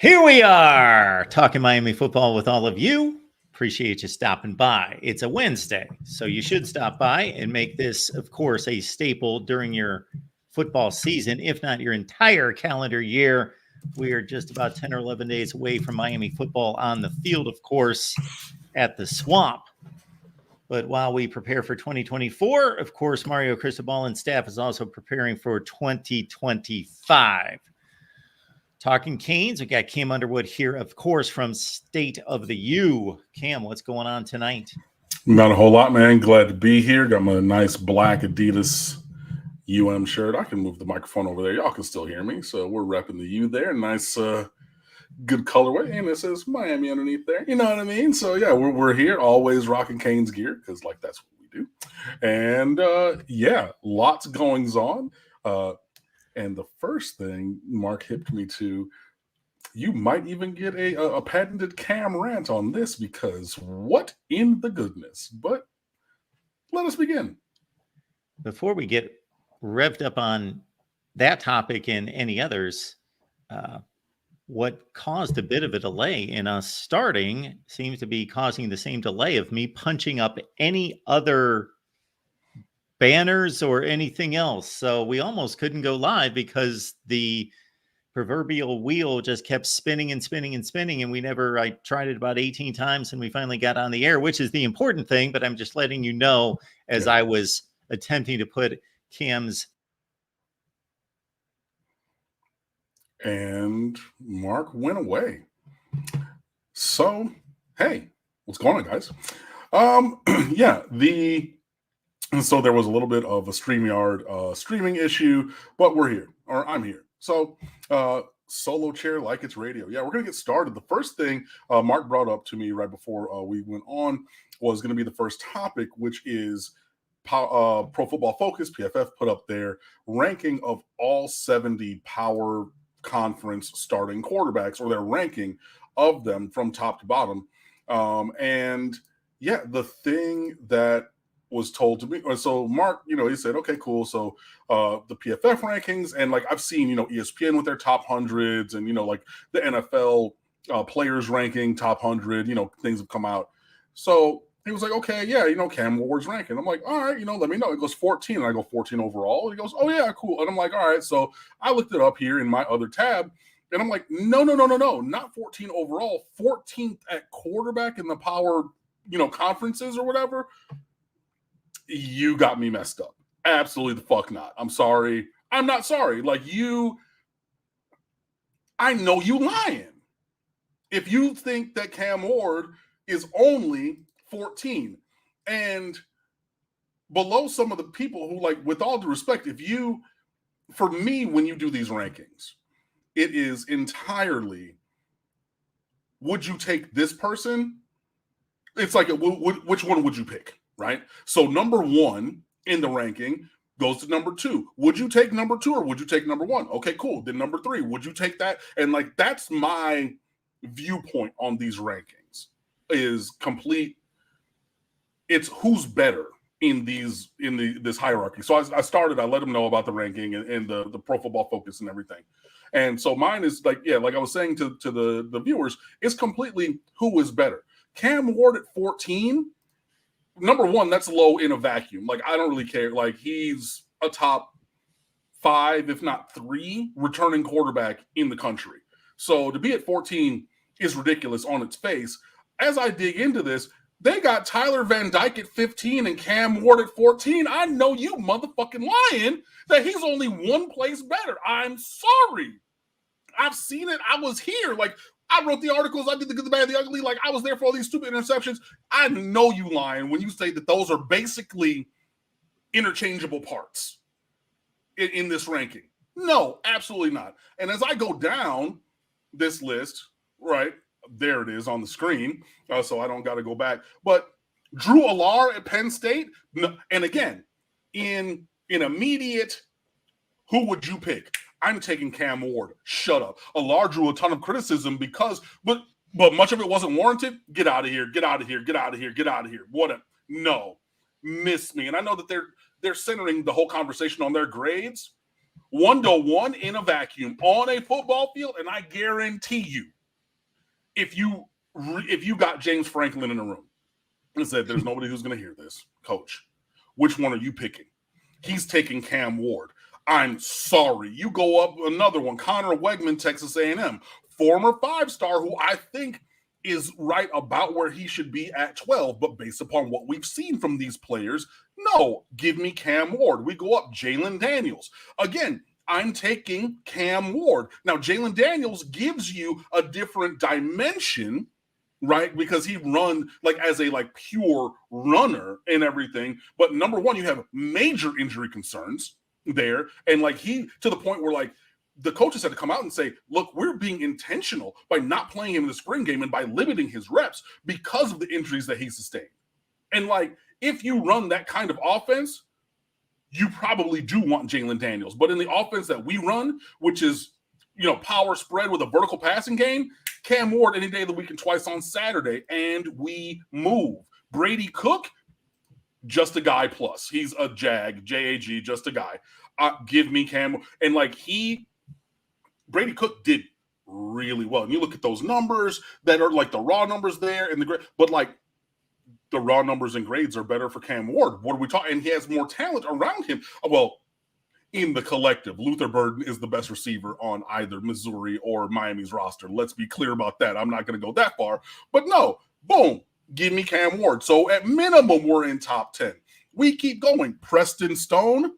Here we are talking Miami football with all of you. Appreciate you stopping by. It's a Wednesday, so you should stop by and make this, of course, a staple during your football season, if not your entire calendar year. We are just about 10 or 11 days away from Miami football on the field, of course, at the Swamp. But while we prepare for 2024, of course, Mario Cristobal and staff is also preparing for 2025. Talking Canes, we got Cam Underwood here, of course, from State of the U. Cam, what's going on tonight? Not a whole lot, man. Glad to be here. Got my nice black Adidas UM shirt. I can move the microphone over there. Y'all can still hear me. So we're repping the U there. Nice, good colorway. And it says Miami underneath there. You know what I mean? So, yeah, we're here. Always rocking Canes gear because, like, that's what we do. And, yeah, lots going on. And the first thing Mark hipped me to, you might even get a patented Cam rant on this because what in the goodness? But let us begin. Before we get revved up on that topic and any others, what caused a bit of a delay in us starting seems to be causing the same delay of me punching up any other banners or anything else. So we almost couldn't go live because the proverbial wheel just kept spinning and spinning and spinning. And I tried it about 18 times and we finally got on the air, which is the important thing. But I'm just letting you know, as I was attempting to put Cam's. And Mark went away. So, hey, what's going on, guys? So there was a little bit of a StreamYard streaming issue, but we're here, or I'm here. So solo chair like it's radio. Yeah, we're going to get started. The first thing Mark brought up to me right before we went on was going to be the first topic, which is Pro Football Focus, PFF, put up their ranking of all 70 Power Conference starting quarterbacks, or their ranking of them from top to bottom. And yeah, the thing that was told to me. So Mark, he said, okay, cool. So the PFF rankings, and like I've seen, ESPN with their top hundreds, and like the NFL players ranking top 100, things have come out. So he was like, okay, yeah, Cam Ward's ranking. I'm like, all right, let me know. It goes 14, and I go 14 overall. And he goes, oh yeah, cool. And I'm like, all right. So I looked it up here in my other tab, and I'm like, no, not 14 overall, 14th at quarterback in the power, conferences or whatever. You got me messed up. Absolutely the fuck not. I'm sorry. I'm not sorry. Like I know you lying. If you think that Cam Ward is only 14 and below some of the people who, like, with all due respect, for me, when you do these rankings, it is entirely, would you take this person? It's like, which one would you pick? Right? So number one in the ranking goes to number two. Would you take number two or would you take number one? Okay, cool. Then number three, would you take that? And like, that's my viewpoint on these rankings is complete. It's who's better in this hierarchy. So I let them know about the ranking and the Pro Football Focus and everything. And so mine is like I was saying to the viewers, it's completely who is better. Cam Ward at 14, number one, that's low in a vacuum. Like, I don't really care. Like, he's a top 5, if not 3, returning quarterback in the country. So to be at 14 is ridiculous on its face. As I dig into this, they got Tyler Van Dyke at 15 and Cam Ward at 14. I know you motherfucking lying that he's only one place better. I'm sorry. I've seen it. I was here. Like, I wrote the articles. I did the good, the bad, the ugly. Like, I was there for all these stupid interceptions. I know you lying when you say that those are basically interchangeable parts in this ranking. No, absolutely not. And as I go down this list, right, there it is on the screen, so I don't got to go back. But Drew Allar at Penn State, and again, in immediate, who would you pick? I'm taking Cam Ward. Shut up. Allar drew a ton of criticism but much of it wasn't warranted. Get out of here. Get out of here. Get out of here. Get out of here. No, miss me. And I know that they're centering the whole conversation on their grades. 1-1 in a vacuum on a football field, and I guarantee you, if you got James Franklin in the room and said, there's nobody who's going to hear this, coach, which one are you picking? He's taking Cam Ward. I'm sorry. You go up another one, Connor Wegman, Texas A&M, former 5-star who I think is right about where he should be at 12, but based upon what we've seen from these players, no, give me Cam Ward. We go up Jalen Daniels. Again, I'm taking Cam Ward. Now, Jalen Daniels gives you a different dimension, right? Because he run like as a like pure runner and everything. But number one, you have major injury concerns there. And like he, to the point where like the coaches had to come out and say, look, we're being intentional by not playing him in the spring game and by limiting his reps because of the injuries that he sustained. And like, if you run that kind of offense, you probably do want Jalen Daniels. But in the offense that we run, which is, you know, power spread with a vertical passing game, Cam Ward any day of the week and twice on Saturday, and we move. Brady Cook, just a guy plus. He's a Jag, J-A-G, just a guy. Give me Cam. And like Brady Cook did really well. And you look at those numbers that are like the raw numbers there and the grade, but like the raw numbers and grades are better for Cam Ward. What are we talking? And he has more talent around him. Well, in the collective, Luther Burden is the best receiver on either Missouri or Miami's roster. Let's be clear about that. I'm not going to go that far. But no, boom, give me Cam Ward. So at minimum, we're in top 10. We keep going. Preston Stone,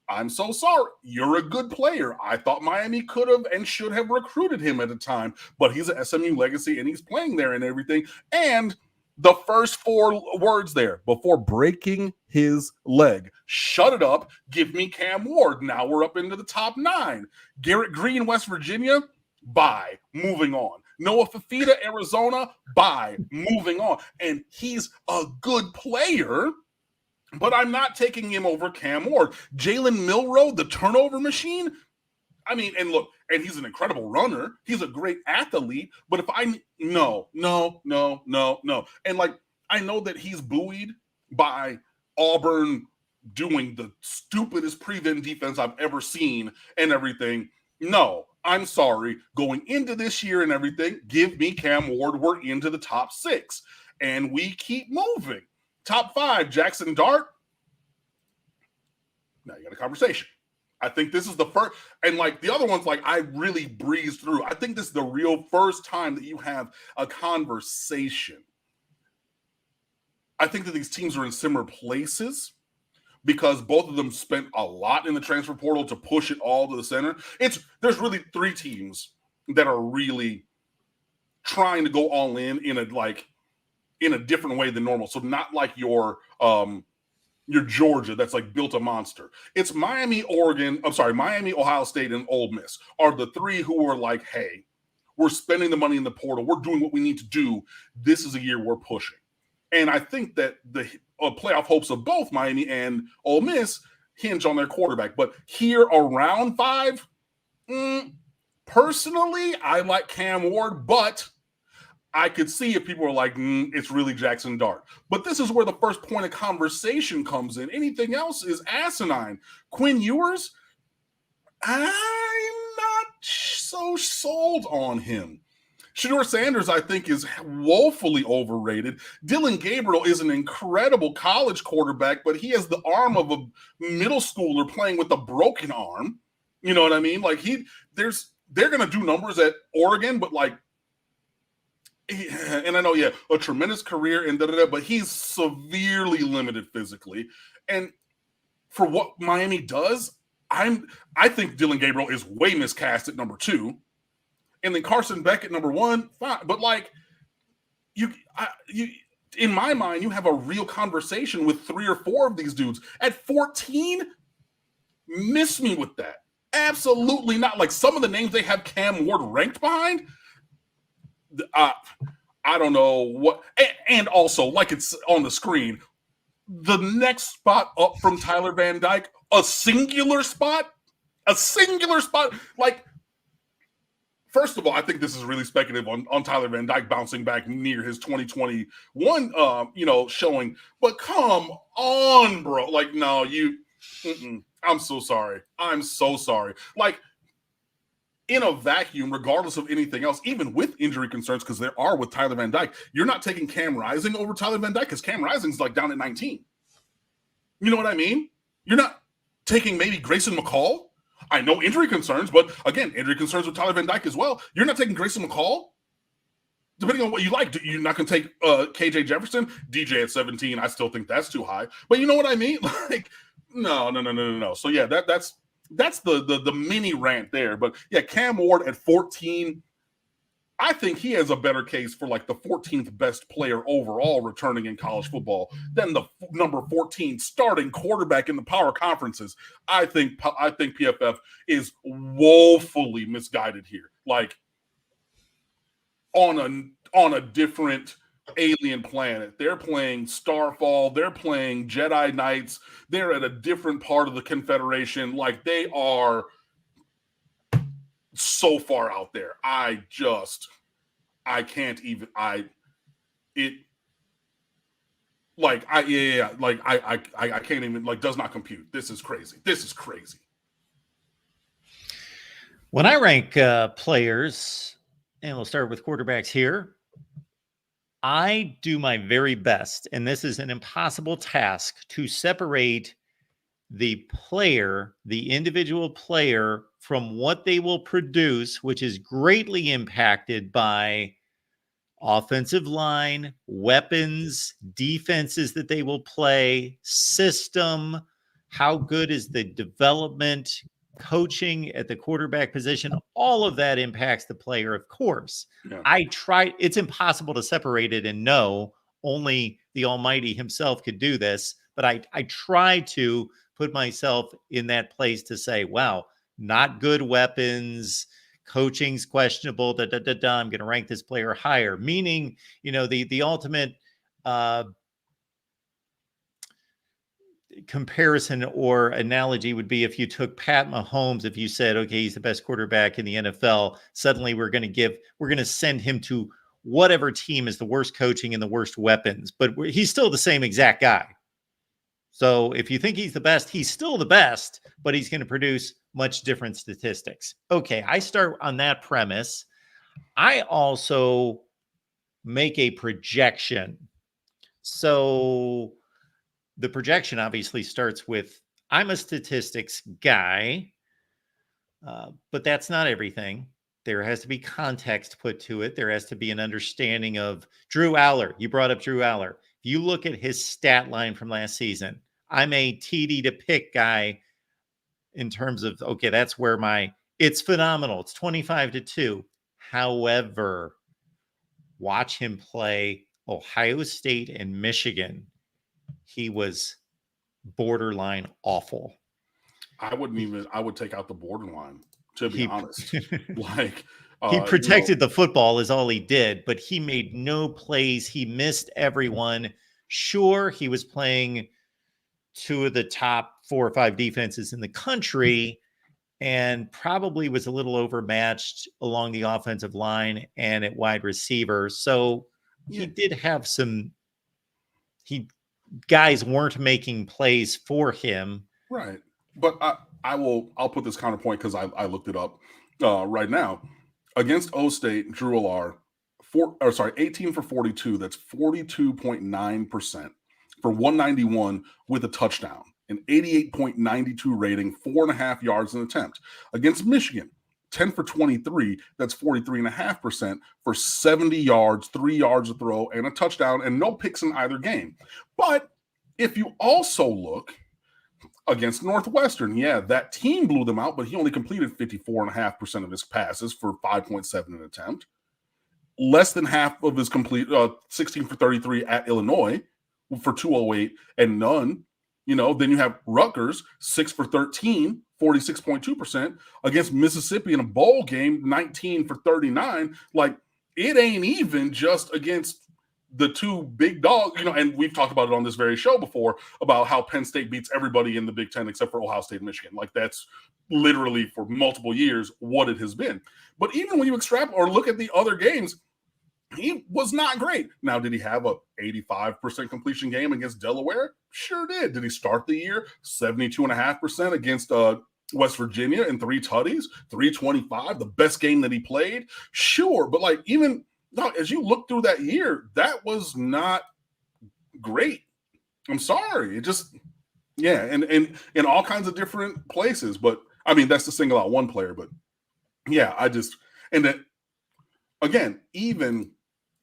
I'm so sorry. You're a good player. I thought Miami could have and should have recruited him at a time, but he's an SMU legacy and he's playing there and everything. And the first 4 words there, before breaking his leg, shut it up, give me Cam Ward. Now we're up into the top 9. Garrett Green, West Virginia, bye, moving on. Noah Fafita, Arizona, bye, moving on. And he's a good player, but I'm not taking him over Cam Ward. Jalen Milroe, the turnover machine. I mean, and look, and he's an incredible runner. He's a great athlete. But if no. And like, I know that he's buoyed by Auburn doing the stupidest prevent defense I've ever seen and everything. No, I'm sorry. Going into this year and everything, give me Cam Ward. We're into the top 6. And we keep moving. Top 5, Jackson Dart. Now you got a conversation. I think this is the first, and like the other ones, like I really breezed through. I think this is the real first time that you have a conversation. I think that these teams are in similar places because both of them spent a lot in the transfer portal to push it all to the center. There's really 3 teams that are really trying to go all in a different way than normal. So not like your Georgia that's like built a monster. It's Miami, Ohio State, and Ole Miss are the 3 who are like, hey, we're spending the money in the portal. We're doing what we need to do. This is a year we're pushing. And I think that the playoff hopes of both Miami and Ole Miss hinge on their quarterback. But here around 5, personally, I like Cam Ward, but I could see if people are like, it's really Jackson Dart. But this is where the first point of conversation comes in. Anything else is asinine. Quinn Ewers, I'm not so sold on him. Shedeur Sanders, I think, is woefully overrated. Dylan Gabriel is an incredible college quarterback, but he has the arm of a middle schooler playing with a broken arm. You know what I mean? Like they're going to do numbers at Oregon, but like, and I know, a tremendous career and but he's severely limited physically. And for what Miami does, I think Dylan Gabriel is way miscast at number 2. And then Carson Beck at number 1, fine. But like, you, in my mind, you have a real conversation with 3 or 4 of these dudes. At 14, miss me with that. Absolutely not. Like some of the names they have Cam Ward ranked behind, I don't know what. And also, like it's on the screen, the next spot up from Tyler Van Dyke, a singular spot. Like, first of all, I think this is really speculative on Tyler Van Dyke bouncing back near his 2021, showing. But come on, bro. Like, no, I'm so sorry. I'm so sorry. Like, in a vacuum, regardless of anything else, even with injury concerns, because there are with Tyler Van Dyke, you're not taking Cam Rising over Tyler Van Dyke because Cam Rising's like down at 19. You know what I mean? You're not taking maybe Grayson McCall. I know injury concerns, but again, injury concerns with Tyler Van Dyke as well. You're not taking Grayson McCall. Depending on what you like, you're not going to take KJ Jefferson, DJ at 17. I still think that's too high. But you know what I mean? Like, no. So yeah, that's the mini rant there. But yeah, Cam Ward at 14. I think he has a better case for like the 14th best player overall returning in college football than the number 14 starting quarterback in the power conferences. I think PFF is woefully misguided here. Like, on a different alien planet. They're playing Starfall. They're playing Jedi Knights. They're at a different part of the Confederation. Like, they are so far out there. I can't even, I can't even, like, does not compute. This is crazy. When I rank players, and we'll start with quarterbacks here, I do my very best, and this is an impossible task, to separate the player, the individual player, from what they will produce, which is greatly impacted by offensive line, weapons, defenses that they will play, system, how good is the development, coaching at the quarterback position. All of that impacts the player, of course. Yeah. It's impossible to separate it and know. Only the Almighty himself could do this. But I try to put myself in that place to say, wow, not good weapons, coaching's questionable, I'm going to rank this player higher. Meaning, the ultimate comparison or analogy would be if you took Pat Mahomes, if you said, okay, he's the best quarterback in the NFL, suddenly we're going to send him to whatever team is the worst coaching and the worst weapons, but he's still the same exact guy. So if you think he's the best, he's still the best, but he's going to produce much different statistics. Okay, I start on that premise. I also make a projection. So the projection obviously starts with, I'm a statistics guy, but that's not everything. There has to be context put to it. There has to be an understanding of Drew Aller. You brought up Drew Aller. If you look at his stat line from last season, I'm a TD to pick guy in terms of, okay, that's where it's phenomenal. It's 25-2. However, watch him play Ohio State and Michigan. He was borderline awful. I would take out the borderline, to be honest. Like, he protected the football is all he did, but he made no plays. He missed everyone. Sure, he was playing two of the top 4 or 5 defenses in the country and probably was a little overmatched along the offensive line and at wide receiver. So he did have guys weren't making plays for him. Right. But I'll put this counterpoint because I looked it up right now. Against O State, Drew Aller, 18 for 42. That's 42.9% for 191 with a touchdown, an 88.92 rating, 4.5 yards an attempt. Against Michigan, 10 for 23. That's 43.5% for 70 yards, 3 yards a throw, and a touchdown, and no picks in either game. But if you also look against Northwestern, that team blew them out, but he only completed 54.5% of his passes for 5.7 an attempt. Less than half of his 16 for 33 at Illinois for 208 and none. Then you have Rutgers, 6 for 13, 46.2%. Against Mississippi in a bowl game, 19 for 39. Like, it ain't even just against the two big dogs, and we've talked about it on this very show before about how Penn State beats everybody in the Big Ten except for Ohio State and Michigan. Like, that's literally for multiple years what it has been. But even when you extrapolate or look at the other games, he was not great. Now, did he have a 85% completion game against Delaware? Sure did. Did he start the year 72.5% against West Virginia and 3 tutties, 325, the best game that he played? Sure. But like, even as you look through that year, that was not great. I'm sorry. It just, yeah, and in all kinds of different places. But I mean, that's to single out one player. But yeah, and that, again, even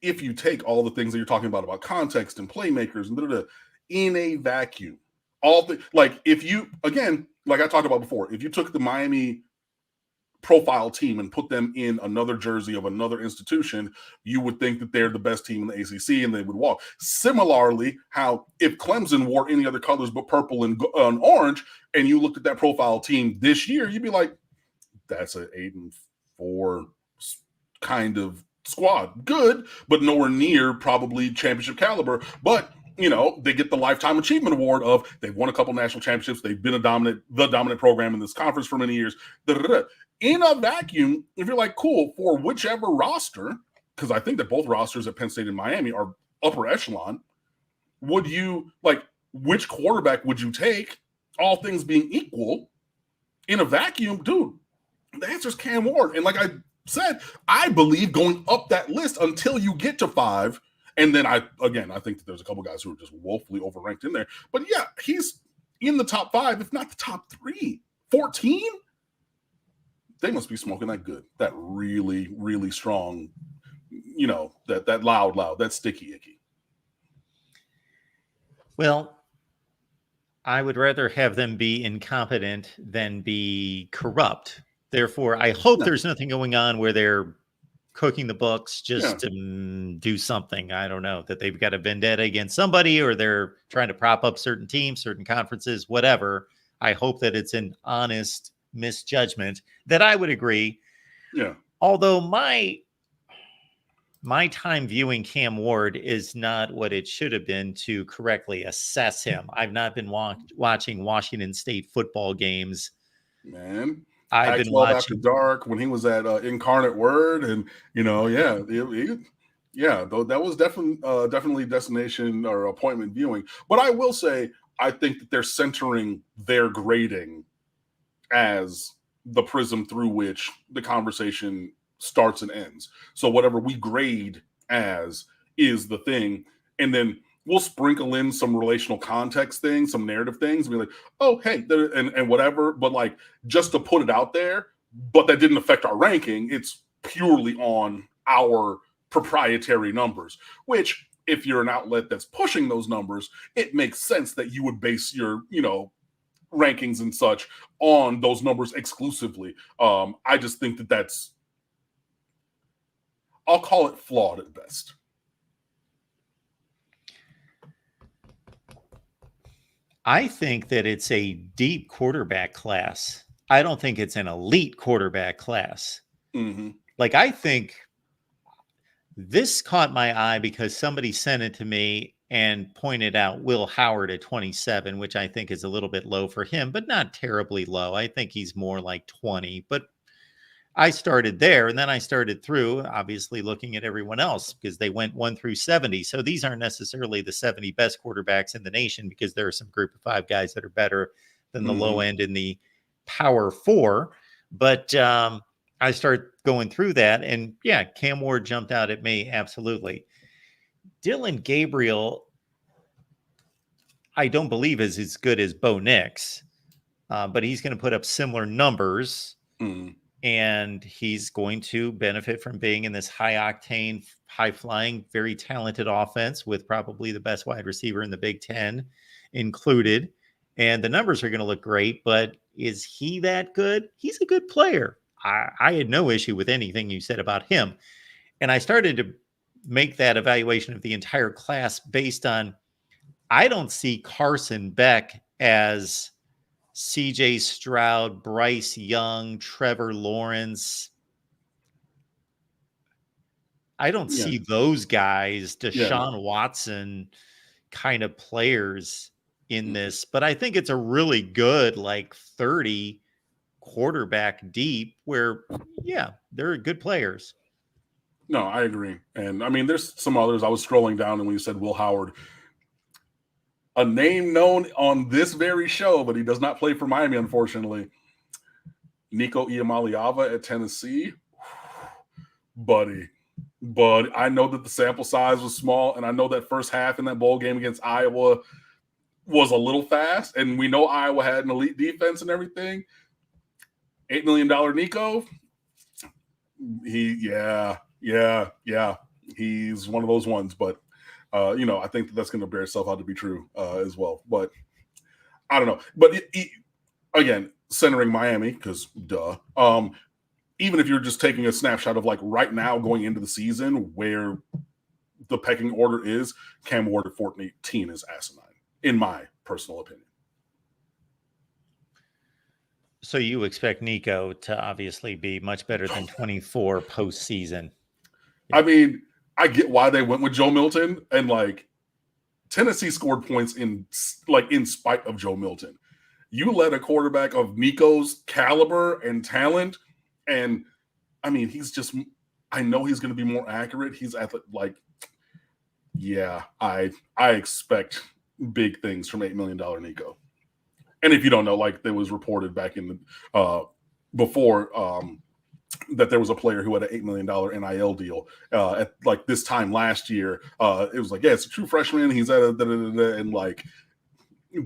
if you take all the things that you're talking about context and playmakers and in a vacuum, like if you, again, like I talked about before, if you took the Miami profile team and put them in another jersey of another institution, you would think that they're the best team in the ACC and they would walk. Similarly, how if Clemson wore any other colors but purple and orange, and you looked at that profile team this year, you'd be like, that's an 8-4 kind of squad. Good, but nowhere near probably championship caliber. But they get the Lifetime Achievement Award of they've won a couple national championships. They've been the dominant program in this conference for many years. In a vacuum, if you're like, cool, for whichever roster, because I think that both rosters at Penn State and Miami are upper echelon, would you, like, which quarterback would you take, all things being equal, in a vacuum? Dude, the answer is Cam Ward. And like I said, I believe going up that list until you get to 5. And then I think that there's a couple guys who are just woefully overranked in there. But yeah, he's in the top 5, if not the top 3. 14? They must be smoking that good, that really, really strong, that loud, that sticky icky. Well, I would rather have them be incompetent than be corrupt. Therefore, I hope there's nothing going on where they're cooking the books just to do something. I don't know, that they've got a vendetta against somebody, or they're trying to prop up certain teams, certain conferences, whatever. I hope that it's an honest misjudgment. That I would agree. Yeah. Although my time viewing Cam Ward is not what it should have been to correctly assess him. I've not been watching Washington State football games. Man. I've been watching After Dark when he was at Incarnate Word, and that was definitely destination or appointment viewing. But I will say, I think that they're centering their grading as the prism through which the conversation starts and ends. So whatever we grade as is the thing, and then we'll sprinkle in some relational context things, some narrative things, and be like, oh, hey, and whatever, but like just to put it out there, but that didn't affect our ranking. It's purely on our proprietary numbers, which if you're an outlet that's pushing those numbers, it makes sense that you would base your, rankings and such on those numbers exclusively. I just think that that's, I'll call it flawed at best. I think that it's a deep quarterback class. I don't think it's an elite quarterback class. Mm-hmm. Like, I think this caught my eye because somebody sent it to me and pointed out Will Howard at 27, which I think is a little bit low for him, but not terribly low. I think he's more like 20, but I started there, and then I started through, obviously, looking at everyone else because they went 1 through 70. So these aren't necessarily the 70 best quarterbacks in the nation, because there are some group of 5 guys that are better than the low end in the Power 4. But I started going through that, and yeah, Cam Ward jumped out at me. Absolutely. Dylan Gabriel, I don't believe is as good as Bo Nix, but he's going to put up similar numbers. Mm. And he's going to benefit from being in this high-octane, high-flying, very talented offense with probably the best wide receiver in the Big Ten included. And the numbers are going to look great, but is he that good? He's a good player. I had no issue with anything you said about him. And I started to make that evaluation of the entire class based on, I don't see Carson Beck as CJ Stroud, Bryce Young, Trevor Lawrence. I don't see those guys, Deshaun Watson kind of players in this, but I think it's a really good, like 30 quarterback deep where, they're good players. No, I agree. And I mean, there's some others. I was scrolling down and when you said Will Howard, a name known on this very show, but he does not play for Miami, unfortunately. Nico Iamaleava at Tennessee. Buddy. But I know that the sample size was small, and I know that first half in that bowl game against Iowa was a little fast, and we know Iowa had an elite defense and everything. $8 million Nico, yeah. He's one of those ones, but I think that's going to bear itself out to be true as well. But I don't know. But again, centering Miami, because duh. Even if you're just taking a snapshot of like right now going into the season where the pecking order is, Cam Ward at 14 is asinine, in my personal opinion. So you expect Nico to obviously be much better than 24 postseason. I mean, I get why they went with Joe Milton, and like Tennessee scored points in spite of Joe Milton. You let a quarterback of Nico's caliber and talent, and I mean, I know he's going to be more accurate. He's I expect big things from $8 million Nico. And if you don't know, like there was reported back in the before that there was a player who had an $8 million NIL deal at like this time last year. It was like, yeah, it's a true freshman. He's at and like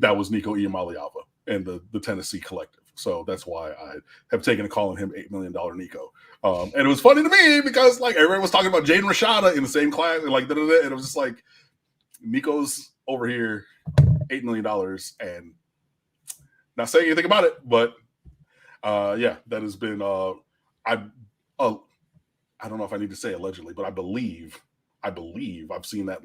that was Nico Iamaleava and the Tennessee collective. So that's why I have taken a call on him, $8 million Nico. And it was funny to me because like everyone was talking about Jaden Rashada in the same class, and like and it was just like Nico's over here, $8 million, and not saying anything about it, but that has been I don't know if I need to say allegedly, but I believe I've seen that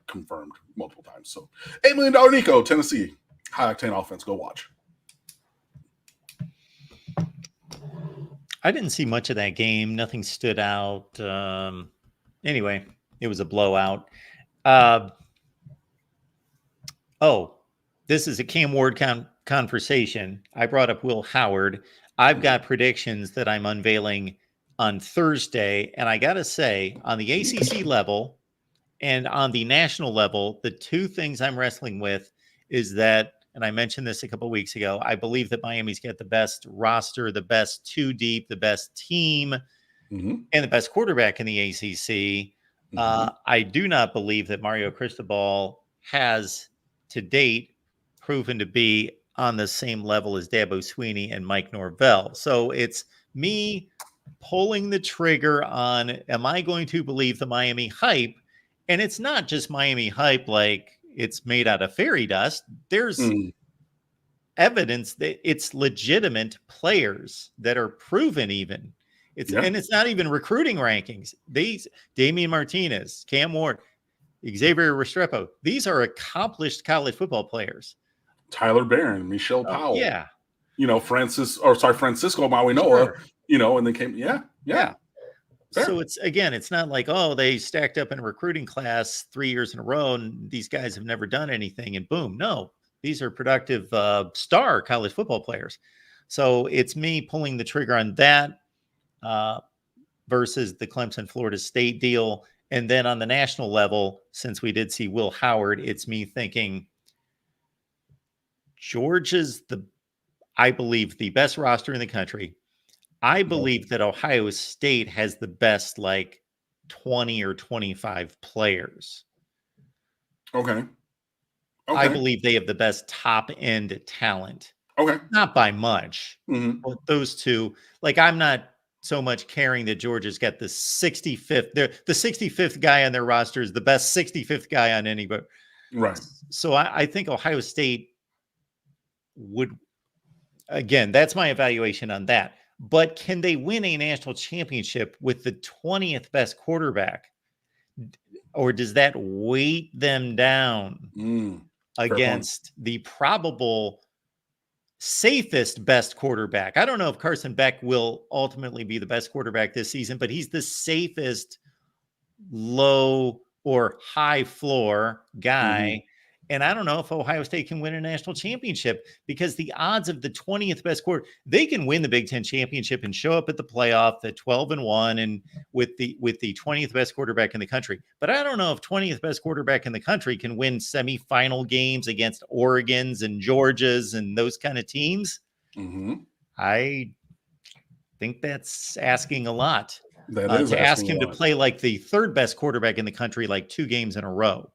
confirmed multiple times. So $8 million Nico, Tennessee, high octane offense. Go watch. I didn't see much of that game. Nothing stood out. Anyway, it was a blowout. This is a Cam Ward conversation. I brought up Will Howard. I've got predictions that I'm unveiling on Thursday. And I got to say, on the ACC level and on the national level, the two things I'm wrestling with is that, and I mentioned this a couple of weeks ago, I believe that Miami's got the best roster, the best two deep, the best team, and the best quarterback in the ACC. I do not believe that Mario Cristobal has, to date, proven to be on the same level as Dabo Swinney and Mike Norvell. So it's me pulling the trigger on, am I going to believe the Miami hype? And it's not just Miami hype like it's made out of fairy dust. There's evidence that it's legitimate players that are proven even. And it's not even recruiting rankings. These Damian Martinez, Cam Ward, Xavier Restrepo, these are accomplished college football players. Tyler Barron, Michelle Powell. Yeah. Francisco Mawinoa, and they came. Yeah. So it's not like, they stacked up in a recruiting class 3 years in a row and these guys have never done anything and boom. No, these are productive star college football players. So it's me pulling the trigger on that versus the Clemson Florida State deal. And then on the national level, since we did see Will Howard, it's me thinking Georgia's I believe, the best roster in the country. I believe that Ohio State has the best 20 or 25 players. Okay. I believe they have the best top end talent. Okay. Not by much. But those two, I'm not so much caring that Georgia's got the 65th. The 65th guy on their roster is the best 65th guy on anybody. Right. So I think Ohio State would, again, that's my evaluation on that. But can they win a national championship with the 20th best quarterback? Or does that weight them down against the probable safest best quarterback? I don't know if Carson Beck will ultimately be the best quarterback this season, but he's the safest low or high floor guy. And I don't know if Ohio State can win a national championship, because the odds of the 20th best quarter, they can win the Big Ten championship and show up at the playoff at 12-1 and with the 20th best quarterback in the country. But I don't know if 20th best quarterback in the country can win semifinal games against Oregons and Georgias and those kind of teams. Mm-hmm. I think that's asking a lot. That is to ask him a to lot. play like the third best quarterback in the country, like 2 games in a row.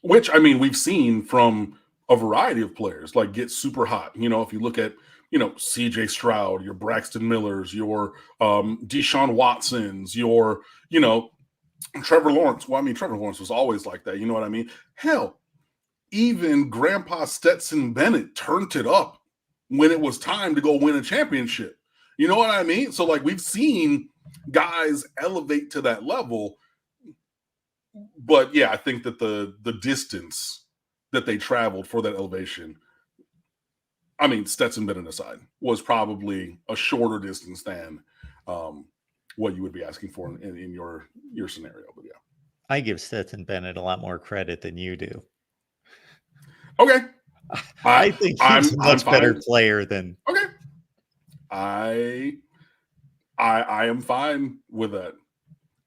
Which, I mean, we've seen from a variety of players, like get super hot. You know, if you look at, you know, CJ Stroud, your Braxton Millers, your Deshaun Watsons, your, you know, Trevor Lawrence. Well, I mean, Trevor Lawrence was always like that. You know what I mean? Hell, even Grandpa Stetson Bennett turned it up when it was time to go win a championship. You know what I mean? So, like, we've seen guys elevate to that level. But yeah, I think that the distance that they traveled for that elevation, I mean, Stetson Bennett aside, was probably a shorter distance than what you would be asking for in your scenario. But yeah, I give Stetson Bennett a lot more credit than you do. Okay, I think he's a much better player than. Okay, I am fine with that.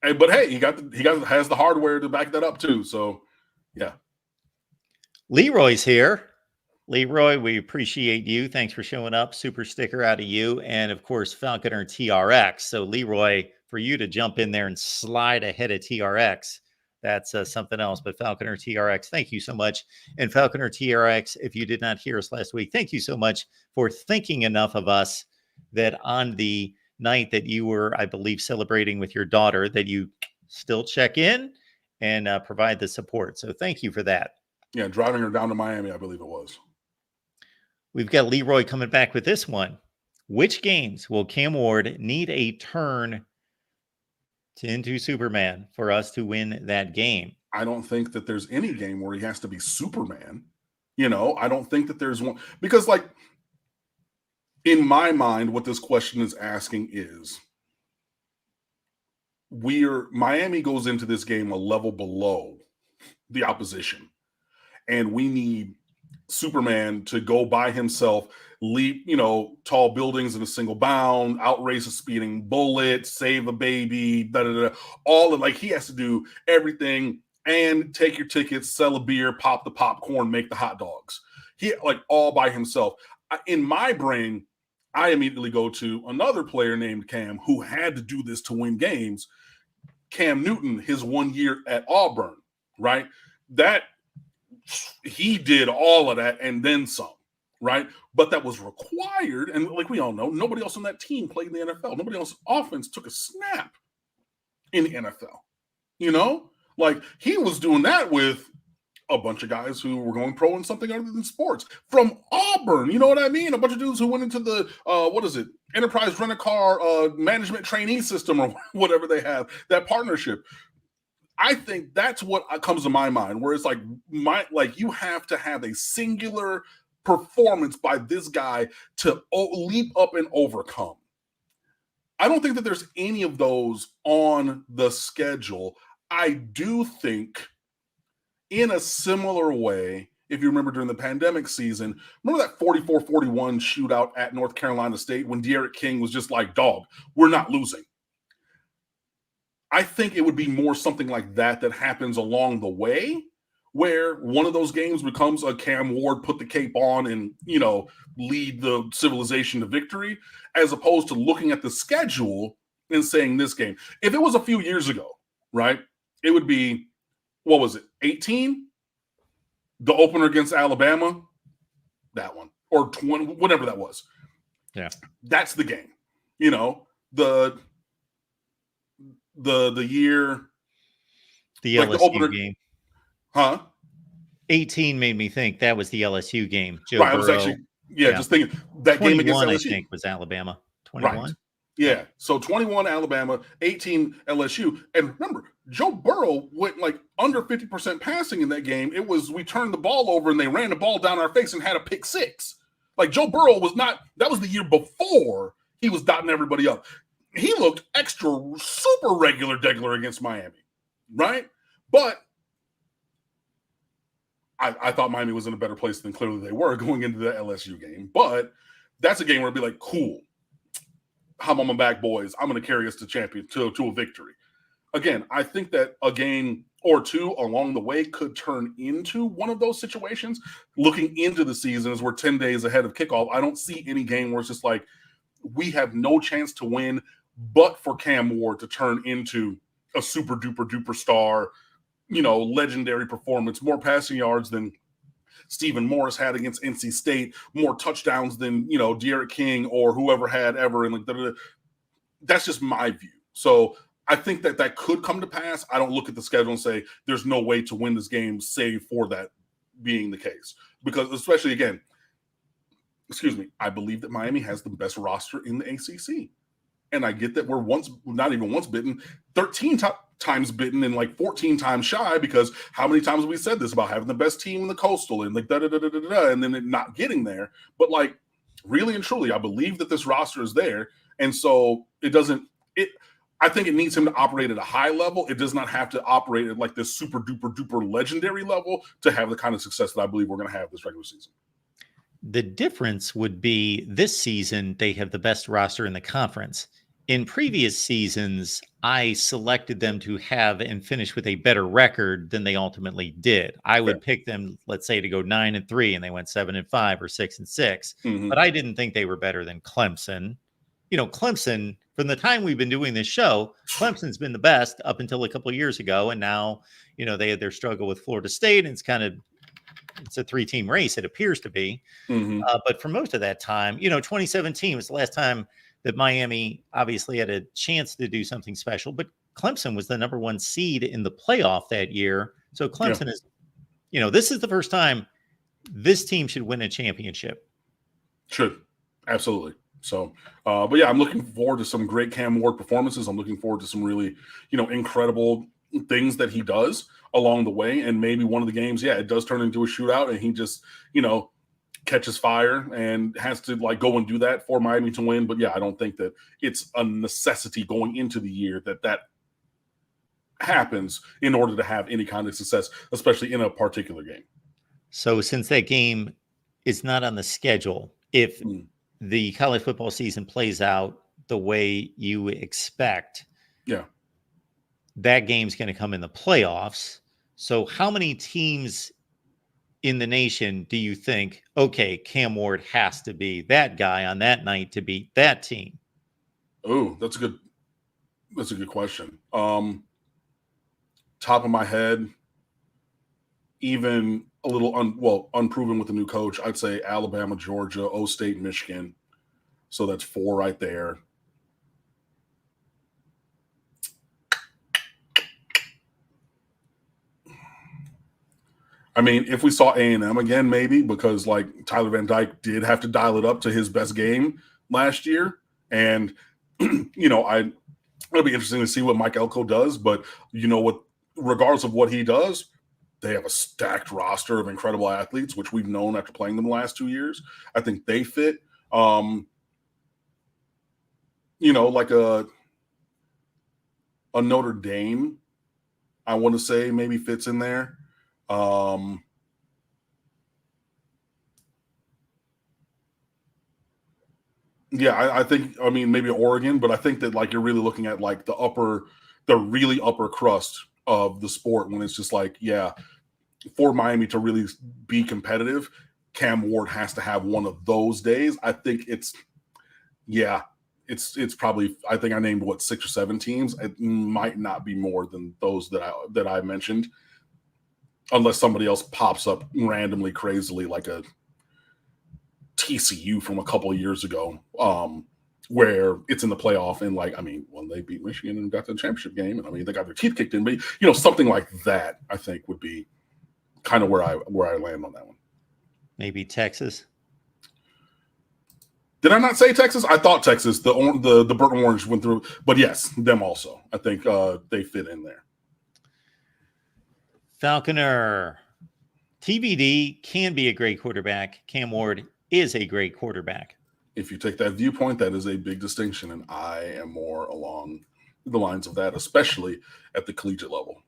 Hey, but hey, he has the hardware to back that up too. So, yeah. Leroy's here. Leroy, we appreciate you. Thanks for showing up. Super sticker out of you, and of course, Falconer TRX. So, Leroy, for you to jump in there and slide ahead of TRX, that's something else. But Falconer TRX, thank you so much. And Falconer TRX, if you did not hear us last week, thank you so much for thinking enough of us that on the night that you were, I believe, celebrating with your daughter, that you still check in and provide the support. So thank you for that. Yeah, driving her down to Miami, I believe it was. We've got Leroy coming back with this one. Which games will Cam Ward need a turn into Superman for us to win that game? I don't think that there's any game where he has to be Superman. You know, I don't think that there's one, because, like, in my mind, what this question is asking is, Miami goes into this game a level below the opposition, and we need Superman to go by himself, leap, you know, tall buildings in a single bound, outrace a speeding bullet, save a baby, all of, like, he has to do everything and take your tickets, sell a beer, pop the popcorn, make the hot dogs. He, like, all by himself. In my brain, I immediately go to another player named Cam who had to do this to win games. Cam Newton, his 1 year at Auburn, right? That he did all of that and then some, right? But that was required. And like we all know, nobody else on that team played in the NFL. Nobody else's offense took a snap in the NFL. You know, like, he was doing that with a bunch of guys who were going pro in something other than sports from Auburn. You know what I mean? A bunch of dudes who went into the, Enterprise Rent-A-Car management trainee system, or whatever they have, that partnership. I think that's what comes to my mind, where it's like, you have to have a singular performance by this guy to leap up and overcome. I don't think that there's any of those on the schedule. I do think, in a similar way, if you remember during the pandemic season, remember that 44-41 shootout at North Carolina State when De'Aaron King was just like, dog, we're not losing. I think it would be more something like that happens along the way, where one of those games becomes a Cam Ward put the cape on and, you know, lead the civilization to victory, as opposed to looking at the schedule and saying this game. If it was a few years ago, right, it would be, what was it, 18? The opener against Alabama? That one. Or 20, whatever that was. Yeah. That's the game. You know, the year. The LSU opener game. Huh? 18 made me think that was the LSU game. Joe right, Burrow. I was actually, just thinking that game against LSU. I think, was Alabama. 21? Right. Yeah. So 21 Alabama, 18 LSU. And remember, Joe Burrow went like under 50% passing in that game. It was, we turned the ball over and they ran the ball down our face and had a pick six. Like, Joe Burrow was not, that was the year before he was dotting everybody up. He looked super regular degular against Miami, right? But I thought Miami was in a better place than clearly they were going into the LSU game. But that's a game where it'd be like, cool. I'm on my back, boys. I'm going to carry us to a victory. Again, I think that a game or two along the way could turn into one of those situations. Looking into the season as we're 10 days ahead of kickoff, I don't see any game where it's just like, we have no chance to win but for Cam Ward to turn into a super duper duper star, legendary performance, more passing yards than Stephen Morris had against NC State, more touchdowns than, De'Aaron King or whoever had ever. And that's just my view. So I think that could come to pass. I don't look at the schedule and say there's no way to win this game, save for that being the case. Because especially, again, I believe that Miami has the best roster in the ACC. And I get that we're not even once bitten, 13 times bitten and like 14 times shy, because how many times have we said this about having the best team in the Coastal and like and then it not getting there. But like really and truly, I believe that this roster is there. And so I think it needs him to operate at a high level. It does not have to operate at like this super duper duper legendary level to have the kind of success that I believe we're going to have this regular season. The difference would be this season, they have the best roster in the conference. In previous seasons, I selected them to have and finish with a better record than they ultimately did. I would pick them, let's say, to go 9-3, and they went 7-5 or 6-6. Mm-hmm. But I didn't think they were better than Clemson. Clemson, from the time we've been doing this show, Clemson's been the best up until a couple of years ago. And now, they had their struggle with Florida State, and it's a 3-team race, it appears to be. Mm-hmm. But for most of that time, 2017 was the last time that Miami obviously had a chance to do something special, but Clemson was the number one seed in the playoff that year. So Clemson is, this is the first time this team should win a championship. Should. Absolutely. So, but yeah, I'm looking forward to some great Cam Ward performances. I'm looking forward to some really, incredible things that he does along the way. And maybe one of the games, it does turn into a shootout and he just, catches fire and has to like go and do that for Miami to win. But yeah, I don't think that it's a necessity going into the year that happens in order to have any kind of success, especially in a particular game. So since that game is not on the schedule, if the college football season plays out the way you expect, that game's going to come in the playoffs. So how many teams in the nation do you think, okay, Cam Ward has to be that guy on that night to beat that team? Oh, that's a good question. Top of my head, even a little unproven with the new coach, I'd say Alabama, Georgia, O-State, Michigan. So that's 4 right there. I mean, if we saw A&M again, maybe, because like Tyler Van Dyke did have to dial it up to his best game last year. And, it'll be interesting to see what Mike Elko does. But regardless of what he does, they have a stacked roster of incredible athletes, which we've known after playing them the last 2 years. I think they fit, like a Notre Dame, I want to say maybe fits in there. I think, maybe Oregon, but I think that like you're really looking at like the really upper crust of the sport when it's just like, for Miami to really be competitive, Cam Ward has to have one of those days. I think it's probably, I think I named 6 or 7 teams. It might not be more than those that I mentioned, unless somebody else pops up randomly, crazily, like a TCU from a couple of years ago, where it's in the playoff and they beat Michigan and got to the championship game, and they got their teeth kicked in, but something like that, I think would be kind of where I land on that one. Maybe Texas. Did I not say Texas? I thought Texas. The burnt orange went through, but yes, them also. I think they fit in there. Falconer, TBD can be a great quarterback. Cam Ward is a great quarterback. If you take that viewpoint, that is a big distinction, and I am more along the lines of that, especially at the collegiate level.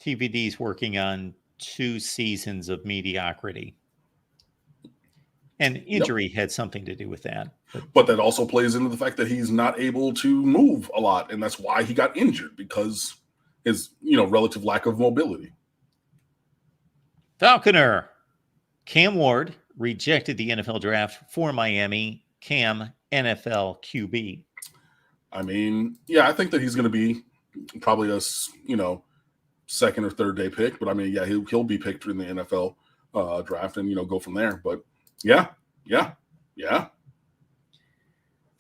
TBD is working on 2 seasons of mediocrity. And injury had something to do with that. But that also plays into the fact that he's not able to move a lot, and that's why he got injured, because his relative lack of mobility. Falconer. Cam Ward rejected the NFL draft for Miami. Cam, NFL QB. I mean, yeah, I think that he's going to be probably a second or third day pick, but I mean, yeah, he'll be picked in the NFL draft and go from there. But yeah.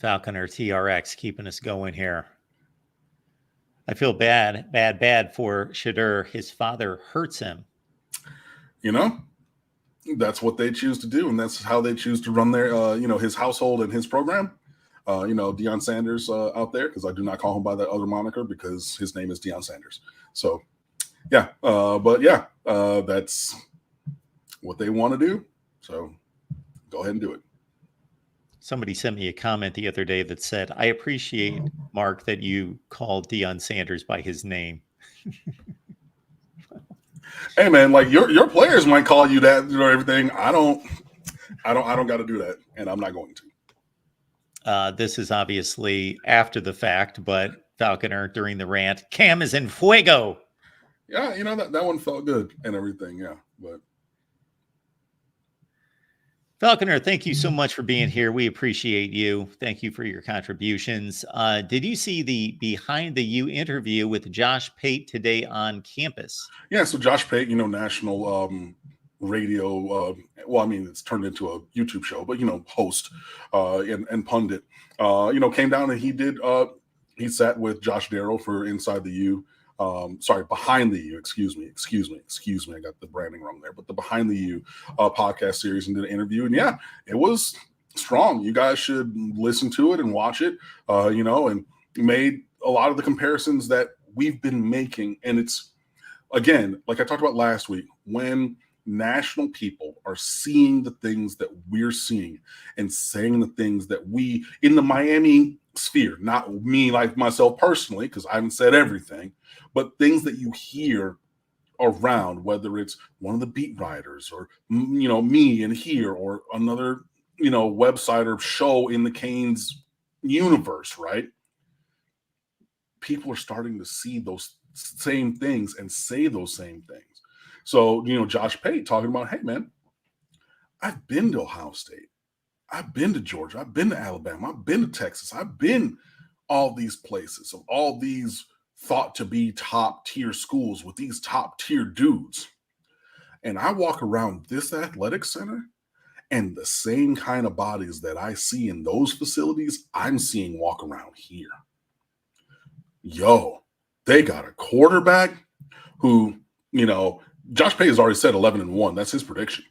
Falconer TRX keeping us going here. I feel bad for Shadur. His father hurts him. That's what they choose to do, and that's how they choose to run their his household and his program. Deion Sanders out there, because I do not call him by that other moniker because his name is Deion Sanders. So yeah, that's what they want to do. So go ahead and do it. Somebody sent me a comment the other day that said, I appreciate, Mark, that you called Deion Sanders by his name. Hey man, like your players might call you that or everything. I don't got to do that, and I'm not going to. This is obviously after the fact, but Falconer during the rant, Cam is in fuego. Yeah, that one felt good and everything. Yeah, but Falconer, thank you so much for being here. We appreciate you. Thank you for your contributions. Did you see the Behind the U interview with Josh Pate today on campus? Yeah, so Josh Pate, national radio, it's turned into a YouTube show, but, host and pundit, came down and he sat with Josh Darrow for Inside the U. Behind the U, excuse me. I got the branding wrong there, but the Behind the U podcast series, and did an interview. And yeah, it was strong. You guys should listen to it and watch it, and made a lot of the comparisons that we've been making. And it's, again, like I talked about last week, when national people are seeing the things that we're seeing and saying the things that we in the Miami sphere, not me, like myself personally, because I haven't said everything, but things that you hear around, whether it's one of the beat writers or, me in here or another, website or show in the Canes universe, right? People are starting to see those same things and say those same things. So, Josh Pate talking about, hey, man, I've been to Ohio State. I've been to Georgia. I've been to Alabama. I've been to Texas. I've been all these places of all these thought to be top tier schools with these top tier dudes. And I walk around this athletic center, and the same kind of bodies that I see in those facilities, I'm seeing walk around here. Yo, they got a quarterback who, Josh Pate has already said 11-1. That's his prediction.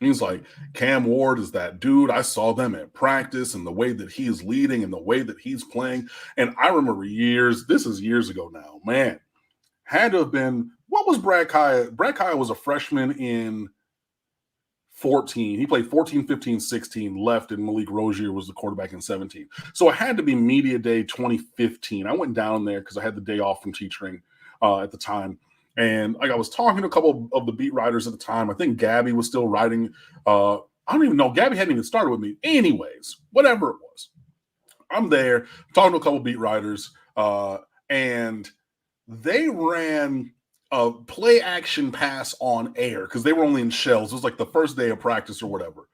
He's like, Cam Ward is that dude. I saw them at practice and the way that he is leading and the way that he's playing. And I remember this is years ago now, man, had to have been, what was Brad Kaya? Brad Kaya was a freshman in 14. He played 14, 15, 16, left, and Malik Rozier was the quarterback in 17. So it had to be media day 2015. I went down there because I had the day off from teaching at the time. And I was talking to a couple of the beat writers at the time. I think Gabby was still writing. I don't even know. Gabby hadn't even started with me. Anyways, whatever it was. I'm there talking to a couple of beat writers, and they ran a play action pass on air because they were only in shells. It was like the first day of practice or whatever.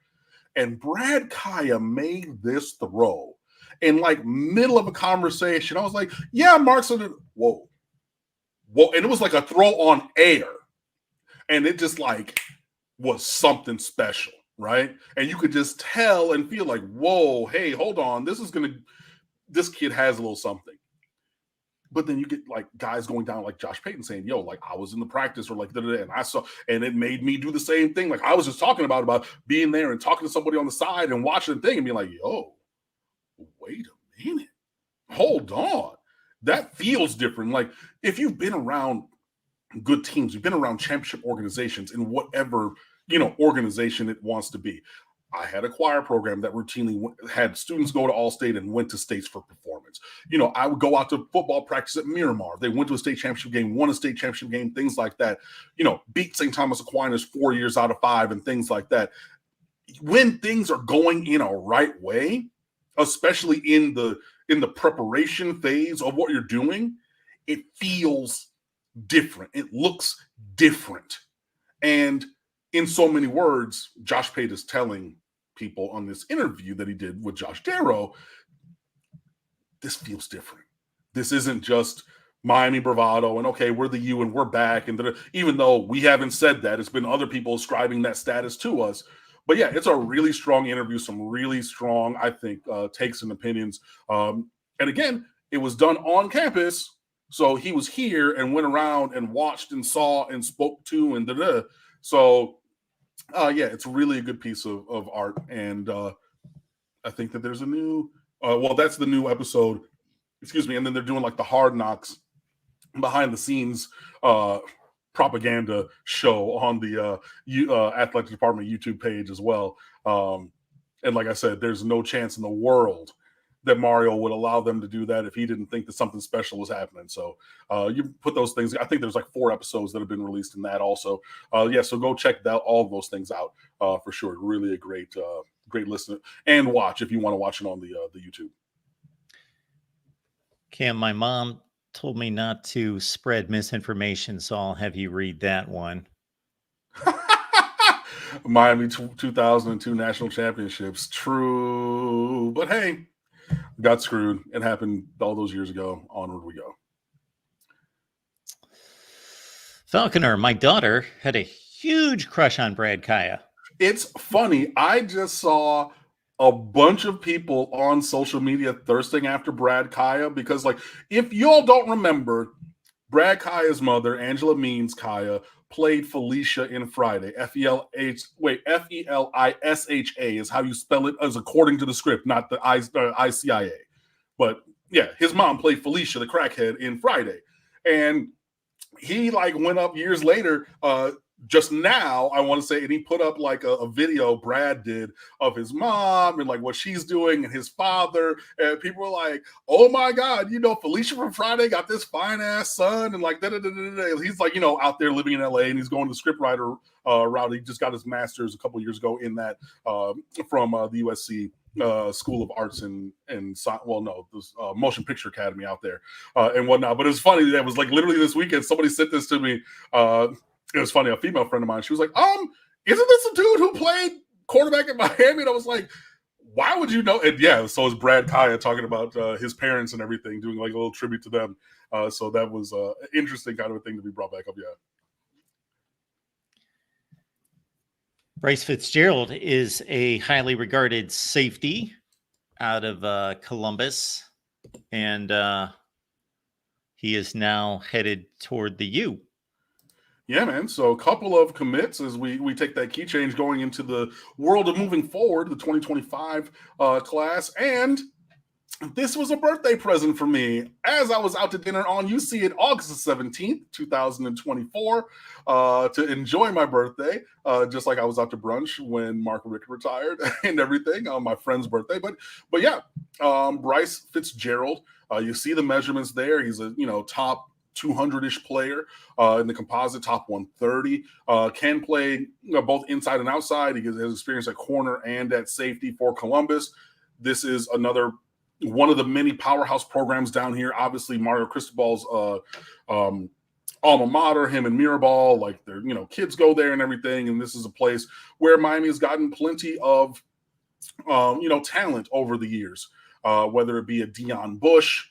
And Brad Kaya made this throw in like middle of a conversation. I was like, yeah, Mark said, whoa. And it was like a throw on air. And it just like was something special, right? And you could just tell and feel like, whoa, hey, hold on. This kid has a little something. But then you get like guys going down like Josh Payton saying, yo, like I was in the practice or like, and I saw, and it made me do the same thing. Like I was just talking about being there and talking to somebody on the side and watching the thing and being like, yo, wait a minute. Hold on. That feels different. Like if you've been around good teams, you've been around championship organizations in whatever, organization it wants to be. I had a choir program that routinely had students go to All-State and went to states for performance. moments. I would go out to football practice at Miramar. They went to a state championship game, won a state championship game, things like that. Beat St. Thomas Aquinas 4 years out of 5 and things like that. When things are going in a right way, especially in the preparation phase of what you're doing, it feels different. It looks different. And in so many words, Josh Pate is telling people on this interview that he did with Josh Darrow, this feels different. This isn't just Miami bravado and okay, we're the U and we're back. And even though we haven't said that, it's been other people ascribing that status to us. But yeah, it's a really strong interview, some really strong, I think, takes and opinions. And again, it was done on campus. So he was here and went around and watched and saw and spoke to and da-da. So yeah, it's really a good piece of art. And I think that there's a new, that's the new episode, excuse me. And then they're doing like the Hard Knocks behind the scenes propaganda show on the athletic department YouTube page as well. And like I said, there's no chance in the world that Mario would allow them to do that if he didn't think that something special was happening. So you put those things, I think there's like 4 episodes that have been released in that also. Yeah, so go check all of those things out for sure. Really a great listen and watch if you want to watch it on the YouTube. Cam, my mom told me not to spread misinformation, so I'll have you read that one. Miami 2002 national championships. True. But hey, got screwed. It happened all those years ago. Onward we go. Falconer, my daughter had a huge crush on Brad Kaya. It's funny. I just saw a bunch of people on social media thirsting after Brad Kaya because, like, if y'all don't remember, Brad Kaya's mother, Angela Means Kaya, played Felicia in Friday. F-E-L-I-S-H-A is how you spell it, as according to the script, not the ICIA. But yeah, his mom played Felicia, the crackhead, in Friday. And he went up years later, just now, I want to say, and he put up a video Brad did of his mom and what she's doing and his father. And people were like, oh my God, Felicia from Friday got this fine ass son. And da-da-da-da-da. He's out there living in LA and he's going the scriptwriter route. He just got his master's a couple years ago in that from the USC School of Arts and Motion Picture Academy out there and whatnot. But it's funny that was literally this weekend, somebody sent this to me. It was funny. A female friend of mine, she was like, isn't this a dude who played quarterback at Miami? And I was like, why would you know? And yeah, so is Brad Kaya talking about his parents and everything, doing a little tribute to them. So that was an interesting kind of a thing to be brought back up. Yeah. Bryce Fitzgerald is a highly regarded safety out of Columbus, and he is now headed toward the U. Yeah, man. So a couple of commits as we take that key change going into the world of moving forward, the 2025 class. And this was a birthday present for me. As I was out to dinner on, you see it, August 17th, 2024, to enjoy my birthday, just like I was out to brunch when Mark Rick retired and everything on my friend's birthday. But yeah, Bryce Fitzgerald, you see the measurements there. He's a top 200-ish player in the composite, top 130. Can play both inside and outside. He has experience at corner and at safety for Columbus. This is another one of the many powerhouse programs down here. Obviously, Mario Cristobal's alma mater, him and Mirabal, their kids go there and everything. And this is a place where Miami has gotten plenty of talent over the years, whether it be a Deion Bush,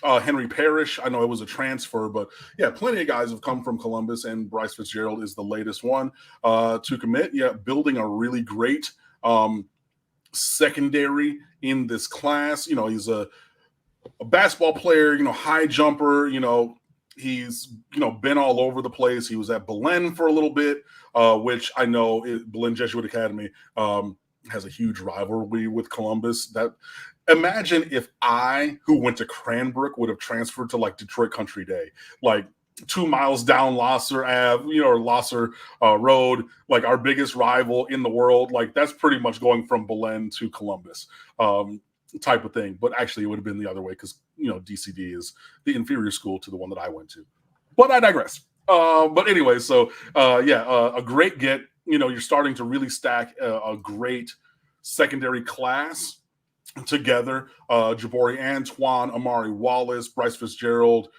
Henry Parrish. I know it was a transfer, but yeah, plenty of guys have come from Columbus, and Bryce Fitzgerald is the latest one to commit. Yeah, building a really great secondary in this class. He's a basketball player, high jumper, he's, been all over the place. He was at Belen for a little bit, which I know Belen Jesuit Academy has a huge rivalry with Columbus. Imagine if I, who went to Cranbrook, would have transferred to Detroit Country Day, 2 miles down Losser Ave, or Losser Road, our biggest rival in the world. That's pretty much going from Belen to Columbus. type of thing. But actually, it would have been the other way because, DCD is the inferior school to the one that I went to. But I digress. But anyway, so a great get. You're starting to really stack a great secondary class together. Jabari Antoine, Amari Wallace, Bryce Fitzgerald,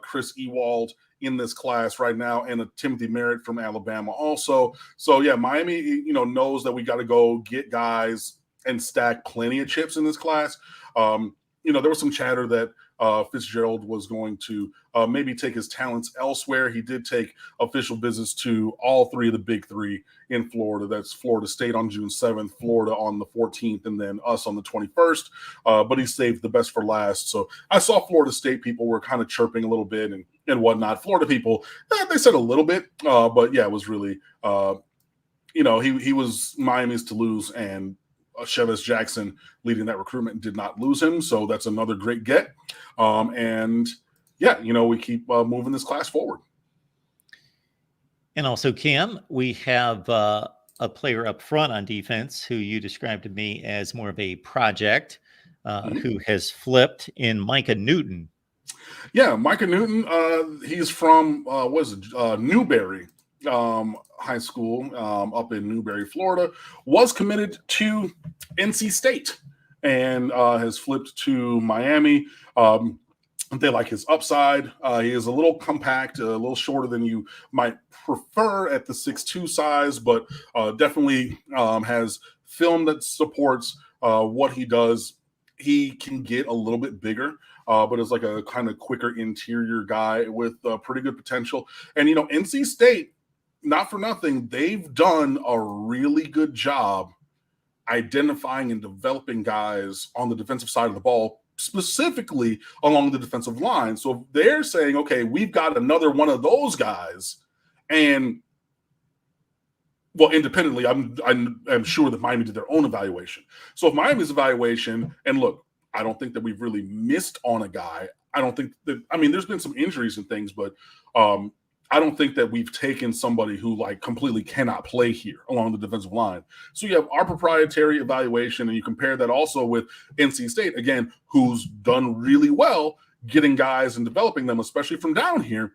Chris Ewald in this class right now, and a Timothy Merritt from Alabama also. So yeah, Miami, knows that we got to go get guys and stack plenty of chips in this class. There was some chatter that Fitzgerald was going to maybe take his talents elsewhere. He did take official visits to all three of the big three in Florida. That's Florida State on June 7th, Florida on the 14th, and then us on the 21st. But he saved the best for last. So I saw Florida State people were kind of chirping a little bit and whatnot. Florida people, they said a little bit, but yeah, it was really, he was Miami's to lose, and Chevis Jackson leading that recruitment did not lose him. So that's another great get. And yeah, we keep moving this class forward. And also, Cam, we have a player up front on defense who you described to me as more of a project, who has flipped in Micah Newton. Yeah, Micah Newton, he's from, Newberry High School up in Newberry, Florida, was committed to NC State and has flipped to Miami. They like his upside. He is a little compact, a little shorter than you might prefer at the 6'2" size, but definitely has film that supports what he does. He can get a little bit bigger, but is like a kind of quicker interior guy with pretty good potential. And, NC State, not for nothing, they've done a really good job identifying and developing guys on the defensive side of the ball, specifically along the defensive line. So if they're saying, okay, we've got another one of those guys, and well, independently, I'm sure that Miami did their own evaluation. So if Miami's evaluation, and look, I don't think that we've really missed on a guy. I don't think that, there's been some injuries and things, but I don't think that we've taken somebody who completely cannot play here along the defensive line. So you have our proprietary evaluation, and you compare that also with NC State, again, who's done really well getting guys and developing them, especially from down here.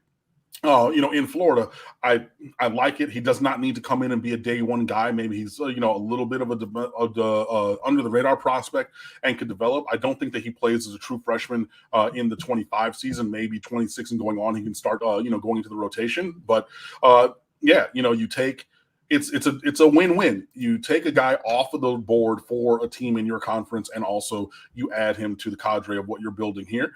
In Florida, I like it. He does not need to come in and be a day one guy. Maybe he's a little bit of a under the radar prospect and could develop. I don't think that he plays as a true freshman in the 25 season, maybe 26 and going on. He can start going into the rotation. But you take it's a win-win. You take a guy off of the board for a team in your conference, and also you add him to the cadre of what you're building here.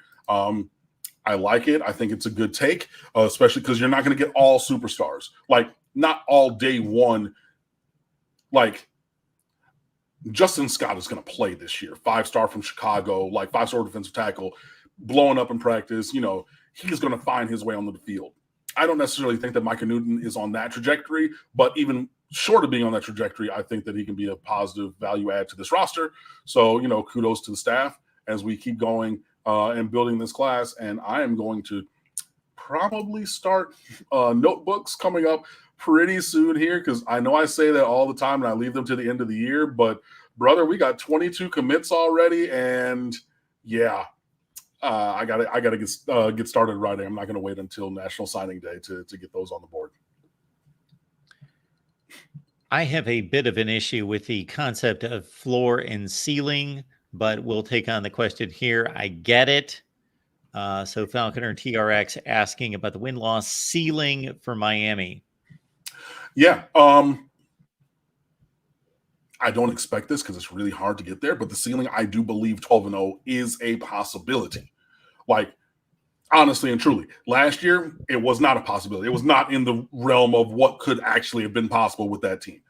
I like it. I think it's a good take, especially because you're not going to get all superstars. Not all day one. Justin Scott is going to play this year. 5-star from Chicago, 5-star defensive tackle, blowing up in practice. He's going to find his way onto the field. I don't necessarily think that Micah Newton is on that trajectory, but even short of being on that trajectory, I think that he can be a positive value add to this roster. So, kudos to the staff as we keep going and building this class. And I am going to probably start notebooks coming up pretty soon here, because I know I say that all the time and I leave them to the end of the year. But, brother, we got 22 commits already. And, yeah, I gotta get started writing. I'm not going to wait until National Signing Day to get those on the board. I have a bit of an issue with the concept of floor and ceiling, but we'll take on the question here. I get it. So Falconer TRX asking about the win-loss ceiling for Miami. Yeah. I don't expect this because it's really hard to get there, but the ceiling, I do believe 12-0 is a possibility. Honestly and truly, last year, it was not a possibility. It was not in the realm of what could actually have been possible with that team.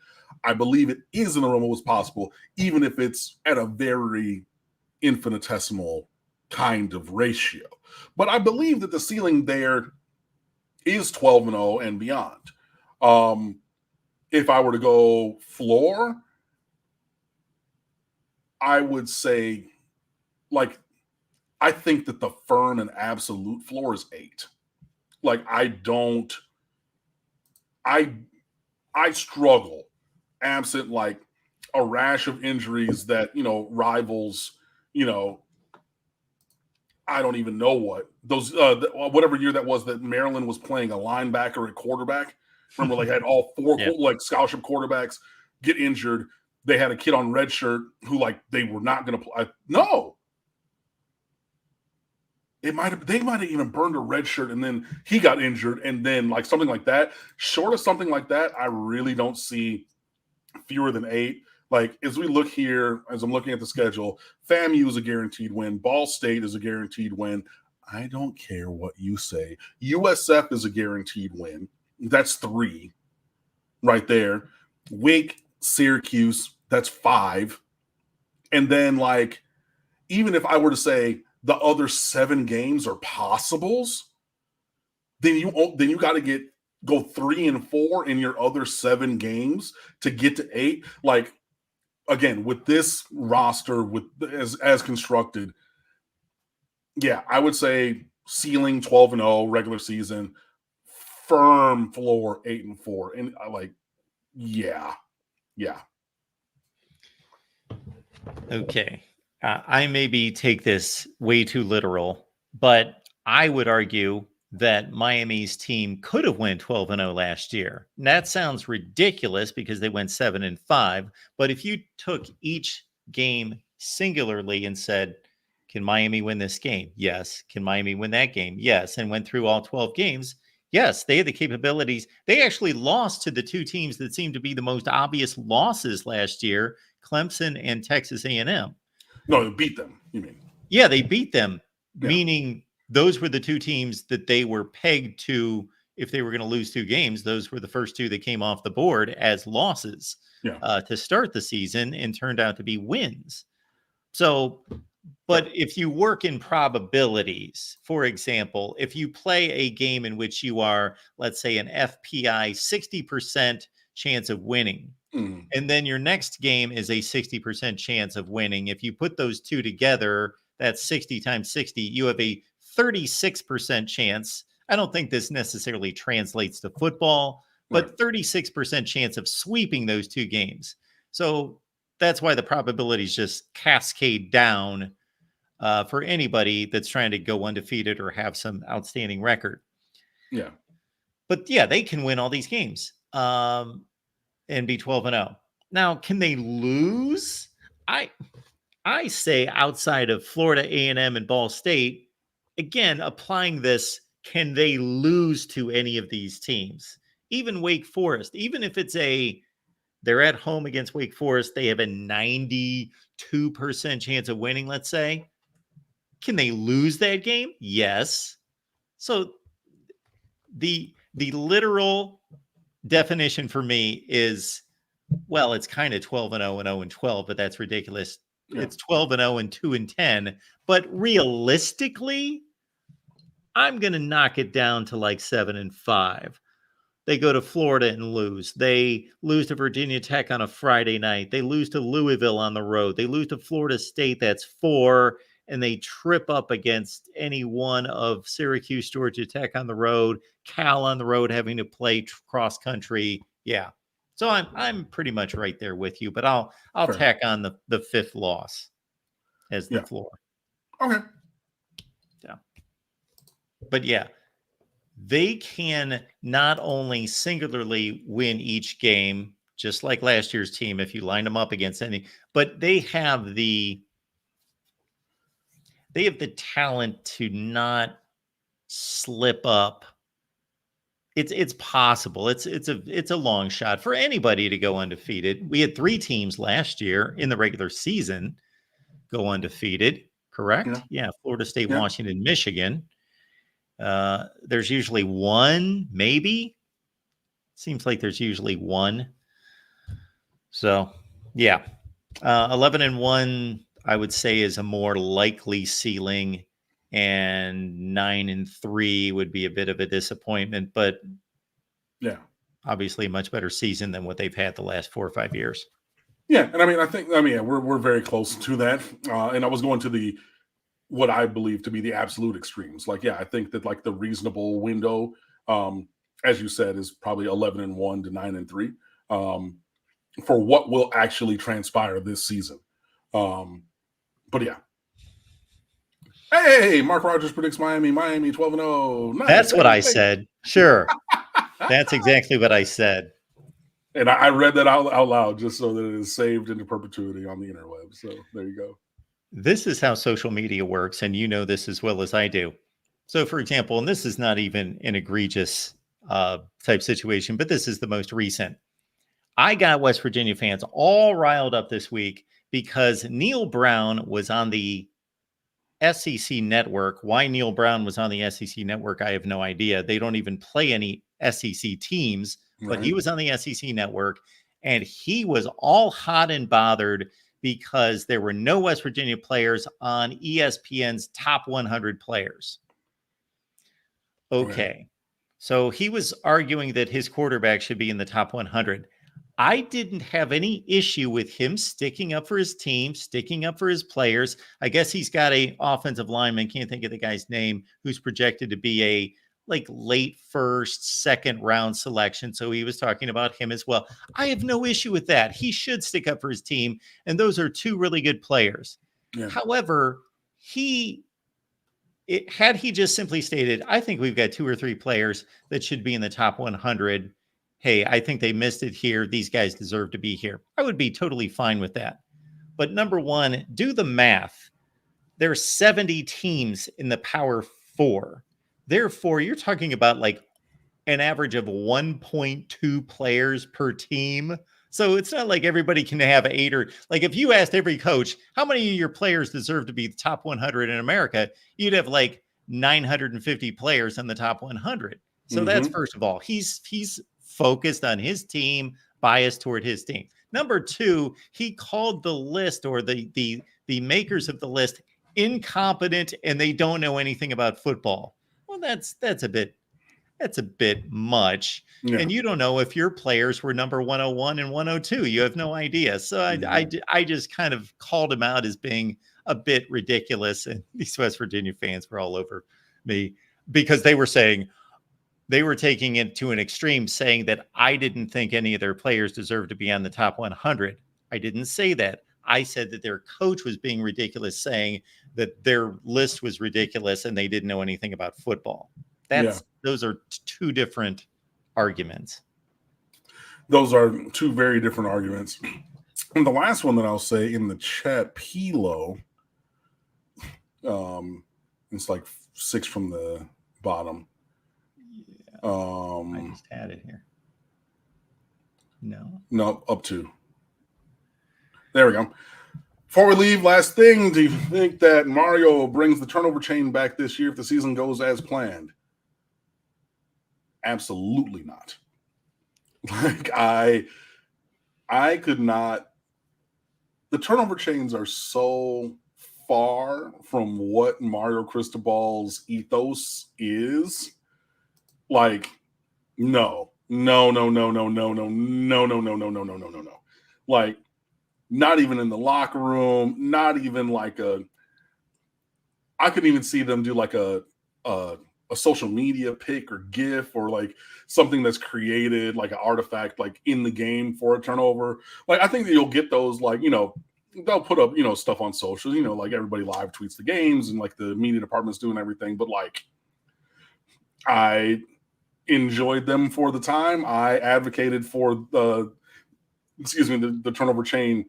I believe it is in the realm of what's possible, even if it's at a very infinitesimal kind of ratio. But I believe that the ceiling there is 12-0 and beyond. If I were to go floor, I would say, I think that the firm and absolute floor is 8. I struggle absent a rash of injuries that, rivals, you know, I don't even know what those whatever year that was that Maryland was playing a linebacker at quarterback. Remember, like had all four like scholarship quarterbacks get injured. They had a kid on red shirt who like they were not going to play. No, they might have even burned a red shirt and then he got injured and then like something like that. Short of something like that, I really don't see fewer than 8. Like, as we look here, as I'm looking at the schedule, FAMU is a guaranteed win. Ball State is a guaranteed win. I don't care what you say. USF is a guaranteed win. That's 3 right there. Wake, Syracuse, that's 5. And then, like, even if I were to say the other 7 games are possibles, then you got to go 3 and 4 in your other 7 games to get to 8. Like, again, with this roster, with as constructed, yeah, I would say ceiling 12-0 regular season, firm floor 8-4, and I like, yeah. Okay, I maybe take this way too literal, but I would argue that Miami's team could have went 12-0 last year. And that sounds ridiculous because they went 7-5. But if you took each game singularly and said, can Miami win this game? Yes. Can Miami win that game? Yes. And went through all 12 games. Yes, they had the capabilities. They actually lost to the 2 teams that seemed to be the most obvious losses last year, Clemson and Texas A&M. No, they beat them, you mean? Yeah, they beat them, meaning those were the 2 teams that they were pegged to. If they were going to lose 2 games, those were the first 2 that came off the board as losses to start the season and turned out to be wins. So, but if you work in probabilities, for example, if you play a game in which you are, let's say, an FPI 60% chance of winning, and then your next game is a 60% chance of winning, if you put those 2 together, that's 60 times 60, you have a 36% chance. I don't think this necessarily translates to football, but 36% chance of sweeping those 2 games. So that's why the probabilities just cascade down for anybody that's trying to go undefeated or have some outstanding record. Yeah. But yeah, they can win all these games and be 12-0. Now, can they lose? I say outside of Florida A&M and Ball State, again, applying this, can they lose to any of these teams? Even Wake Forest, even if they're at home against Wake Forest, they have a 92% chance of winning, let's say. Can they lose that game? Yes. So the literal definition for me is, well, it's kind of 12-0 and 0-12, but that's ridiculous. Yeah. It's 12-0 and 2-10. But realistically, I'm going to knock it down to like 7-5. They go to Florida and lose. They lose to Virginia Tech on a Friday night. They lose to Louisville on the road. They lose to Florida State. That's 4. And they trip up against any one of Syracuse, Georgia Tech on the road, Cal on the road, having to play cross country. Yeah. So I'm pretty much right there with you, but I'll tack on the 5th loss as the floor. Okay. Yeah. But yeah, they can not only singularly win each game, just like last year's team, if you line them up against any, but they have the talent to not slip up. It's possible. It's a long shot for anybody to go undefeated. We had 3 teams last year in the regular season go undefeated, correct? Yeah, Florida State, Washington, Michigan. There's usually 1, maybe. Seems like there's usually 1. So, yeah. 11-1, I would say, is a more likely ceiling. And 9-3 would be a bit of a disappointment, but obviously a much better season than what they've had the last 4 or 5 years. Yeah, and we're very close to that. And I was going to what I believe to be the absolute extremes. Like, I think that like the reasonable window, as you said, is probably 11-1 to 9-3 for what will actually transpire this season. But yeah. Hey, Mark Rogers predicts Miami 12-0. Nice. That's what I said. Sure. That's exactly what I said. And I read that out loud just so that it is saved into perpetuity on the interweb. So there you go. This is how social media works, and you know this as well as I do. So, for example, and this is not even an egregious type situation, but this is the most recent. I got West Virginia fans all riled up this week because Neil Brown was on the SEC network. Why Neil Brown was on the SEC network, I have no idea. They don't even play any SEC teams, but he was on the SEC network, and he was all hot and bothered because there were no West Virginia players on ESPN's top 100 players. Okay. So he was arguing that his quarterback should be in the top 100. I didn't have any issue with him sticking up for his team, sticking up for his players. I guess he's got a offensive lineman, can't think of the guy's name, who's projected to be a late first, second round selection. So he was talking about him as well. I have no issue with that. He should stick up for his team. And those are two really good players. Yeah. However, had he just simply stated, I think we've got 2 or 3 players that should be in the top 100. Hey, I think they missed it here. These guys deserve to be here. I would be totally fine with that. But number one, do the math. There's 70 teams in the Power 4. Therefore, you're talking about an average of 1.2 players per team. So it's not like everybody can have 8 or if you asked every coach, how many of your players deserve to be the top 100 in America, you'd have 950 players in the top 100. So that's first of all, he's focused on his team, biased toward his team. Number two, he called the list or the makers of the list incompetent and they don't know anything about football. Well, that's a bit much. Yeah. And you don't know if your players were number 101 and 102. You have no idea. So I just kind of called him out as being a bit ridiculous. And these West Virginia fans were all over me because they were taking it to an extreme, saying that I didn't think any of their players deserved to be on the top 100. I didn't say that. I said that their coach was being ridiculous, saying that their list was ridiculous and they didn't know anything about football. Those are 2 different arguments. Those are 2 very different arguments. And the last one that I'll say in the chat, Pilo, it's 6 from the bottom. Yeah. I just had it here. No, up 2. There we go. Before we leave, last thing, do you think that Mario brings the turnover chain back this year if the season goes as planned? Absolutely not. I could not. The turnover chains are so far from what Mario Cristobal's ethos is. No. Not even in the locker room, not even I couldn't even see them do a social media pic or GIF or something that's created an artifact in the game for a turnover. I think that you'll get those they'll put up stuff on socials, everybody live tweets the games and the media department's doing everything. But I enjoyed them for the time. I advocated for the turnover chain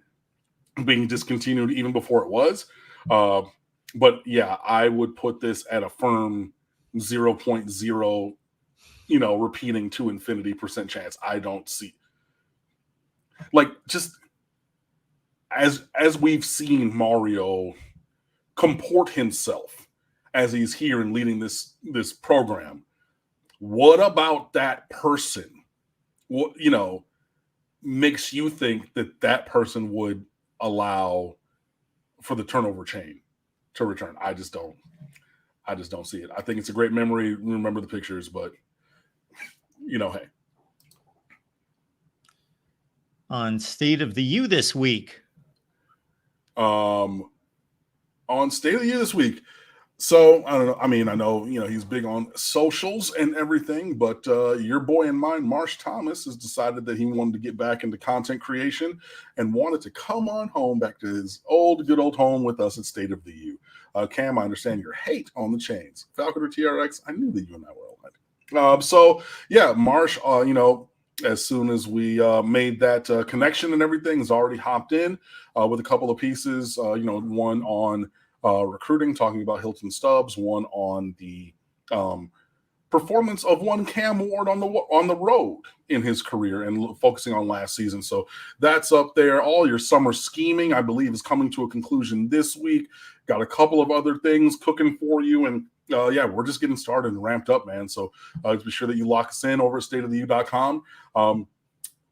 being discontinued even before it was. But yeah, I would put this at a firm 0.0, repeating to infinity % chance. I don't see just as we've seen Mario comport himself as he's here and leading this program. What about that person? What makes you think that person would allow for the turnover chain to return? I just don't see it. I think it's a great memory. Remember the pictures, but hey. On State of the U this week. On State of the U this week, So I don't know. I mean, I know he's big on socials and everything, but your boy and mine, Marsh Thomas, has decided that he wanted to get back into content creation and wanted to come on home back to his good old home with us at State of the U. Cam, I understand your hate on the chains, Falcon or TRX. I knew that you and I were alike. So yeah, Marsh, as soon as we made that connection and everything, has already hopped in with a couple of pieces. One on recruiting, talking about Hilton Stubbs, one on the performance of one Cam Ward on the road in his career and focusing on last season. So that's up there. All your summer scheming, I believe, is coming to a conclusion this week. Got a couple of other things cooking for you, and we're just getting started and ramped up, man. So be sure that you lock us in over at stateoftheu.com.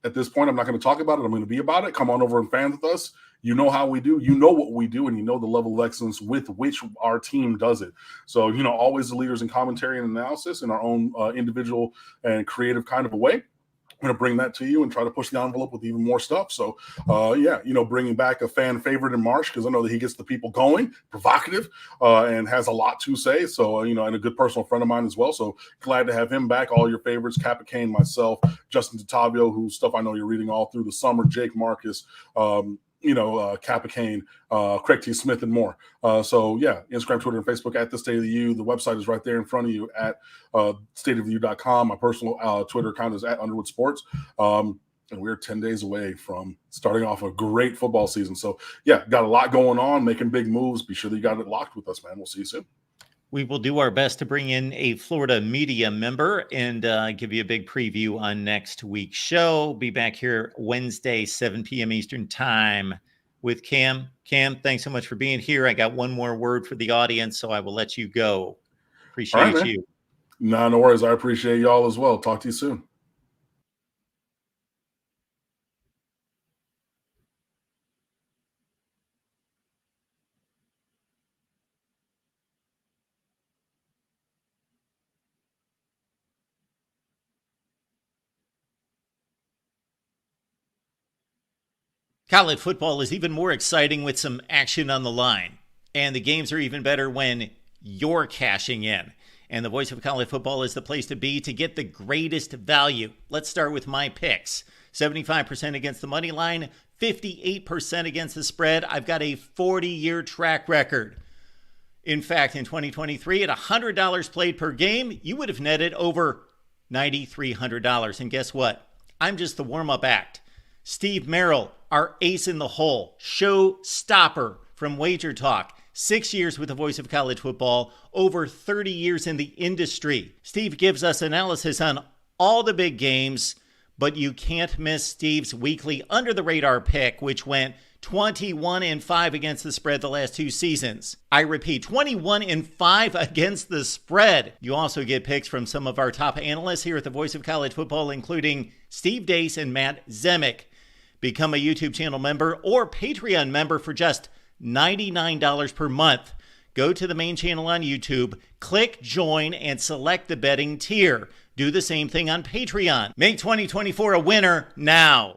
At this point, I'm not going to talk about it. I'm going to be about it. Come on over and fan with us. You know how we do. You know what we do, and you know the level of excellence with which our team does it. So, always the leaders in commentary and analysis in our own individual and creative kind of a way. I'm going to bring that to you and try to push the envelope with even more stuff. So, bringing back a fan favorite in Marsh, because I know that he gets the people going, provocative, and has a lot to say. So, and a good personal friend of mine as well. So glad to have him back. All your favorites, Kappa Kane, myself, Justin Tavio, whose stuff I know you're reading all through the summer, Jake Marcus, Kappa Kane, Craig T. Smith, and more. Instagram, Twitter, and Facebook at The State of the U. The website is right there in front of you at stateoftheu.com. My personal Twitter account is at Underwood Sports. And we're 10 days away from starting off a great football season. So, got a lot going on, making big moves. Be sure that you got it locked with us, man. We'll see you soon. We will do our best to bring in a Florida media member and give you a big preview on next week's show. Be back here Wednesday, 7 p.m. Eastern time with Cam. Cam, thanks so much for being here. I got one more word for the audience, so I will let you go. Appreciate you. No worries. I appreciate y'all as well. Talk to you soon. College football is even more exciting with some action on the line. And the games are even better when you're cashing in. And the Voice of College Football is the place to be to get the greatest value. Let's start with my picks. 75% against the money line, 58% against the spread. I've got a 40-year track record. In fact, in 2023, at $100 played per game, you would have netted over $9,300. And guess what? I'm just the warm-up act. Steve Merrill, our ace in the hole, show stopper from Wager Talk. 6 years with the Voice of College Football, over 30 years in the industry. Steve gives us analysis on all the big games, but you can't miss Steve's weekly under-the-radar pick, which went 21-5 against the spread the last 2 seasons. I repeat, 21-5 against the spread. You also get picks from some of our top analysts here at the Voice of College Football, including Steve Dace and Matt Zemek. Become a YouTube channel member or Patreon member for just $99 per month. Go to the main channel on YouTube, click join, and select the betting tier. Do the same thing on Patreon. Make 2024 a winner now.